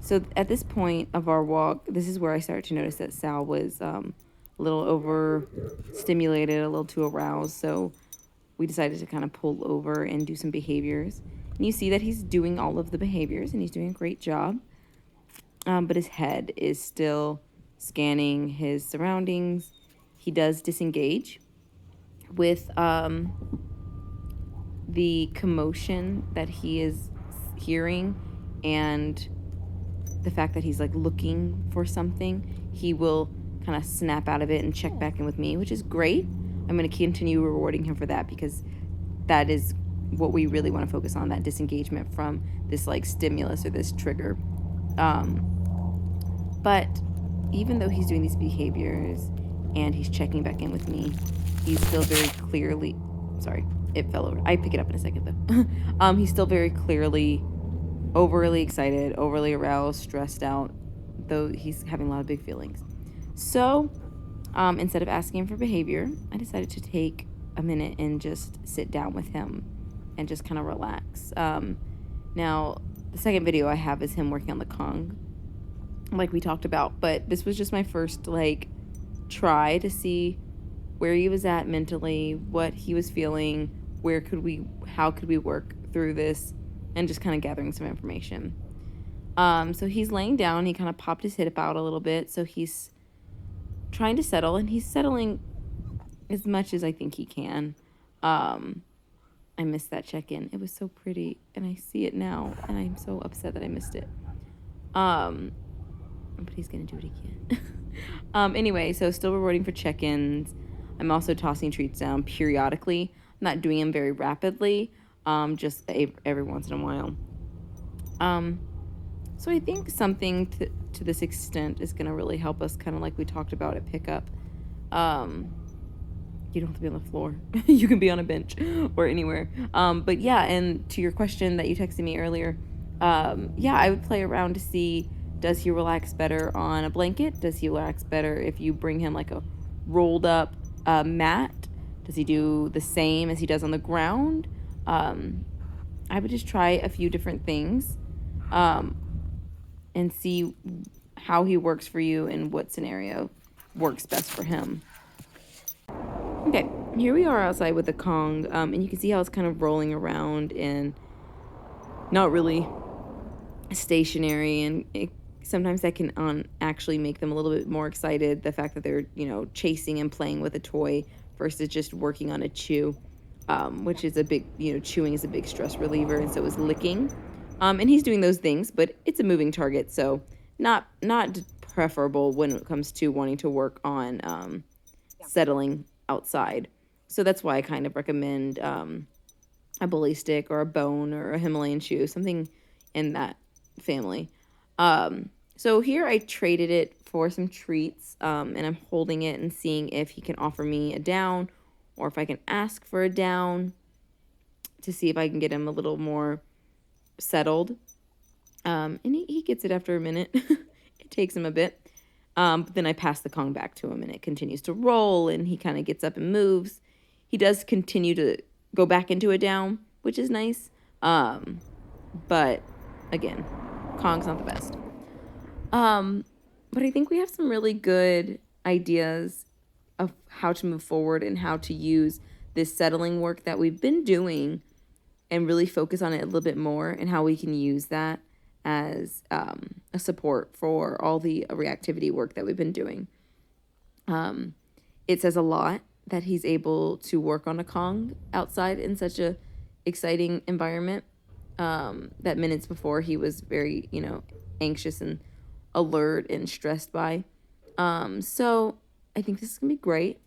So at this point of our walk, this is where I started to notice that Sal was a little overstimulated, a little too aroused. So we decided to kind of pull over and do some behaviors. And you see that he's doing all of the behaviors and he's doing a great job. But his head is still scanning his surroundings. He does disengage with the commotion that he is hearing and the fact that he's like looking for something. He will kind of snap out of it and check back in with me, which is great. I'm going to continue rewarding him for that because that is what we really want to focus on, that disengagement from this like stimulus or this trigger. But even though he's doing these behaviors and he's checking back in with me, he's still very clearly, sorry, it fell over. I pick it up in a second though. He's still very clearly overly excited, overly aroused, stressed out, though he's having a lot of big feelings. So instead of asking him for behavior, I decided to take a minute and just sit down with him and just kind of relax. Now, the second video I have is him working on the Kong, like we talked about, but this was just my first like try to see where he was at mentally, what he was feeling, how could we work through this, and just kind of gathering some information. So he's laying down, he kind of popped his hip out a little bit, so he's trying to settle, and he's settling as much as I think he can. I missed that check-in. It was so pretty, and I see it now, and I'm so upset that I missed it. But he's gonna do it again. Anyway, so still rewarding for check-ins. I'm also tossing treats down periodically. I'm not doing them very rapidly, just every once in a while. So I think something to this extent is gonna really help us, kind of like we talked about at pickup. You don't have to be on the floor. You can be on a bench or anywhere. But yeah, and to your question that you texted me earlier, yeah, I would play around to see, does he relax better on a blanket? Does he relax better if you bring him like a rolled up mat? Does he do the same as he does on the ground? I would just try a few different things and see how he works for you and what scenario works best for him. Okay, here we are outside with the Kong, and you can see how it's kind of rolling around and not really stationary, and sometimes that can actually make them a little bit more excited, the fact that they're, chasing and playing with a toy versus just working on a chew, which is a big, chewing is a big stress reliever, and so is licking. And he's doing those things, but it's a moving target, so not preferable when it comes to wanting to work on settling outside. So that's why I kind of recommend a bully stick or a bone or a Himalayan chew, something in that family. So here I traded it for some treats, and I'm holding it and seeing if he can offer me a down or if I can ask for a down to see if I can get him a little more settled. And he gets it after a minute. It takes him a bit. But then I pass the Kong back to him and it continues to roll and he kind of gets up and moves. He does continue to go back into a down, which is nice. But again, Kong's not the best. But I think we have some really good ideas of how to move forward and how to use this settling work that we've been doing and really focus on it a little bit more, and how we can use that as a support for all the reactivity work that we've been doing. It says a lot that he's able to work on a Kong outside in such a exciting environment, that minutes before he was very, anxious and alert and stressed by. So I think this is gonna be great.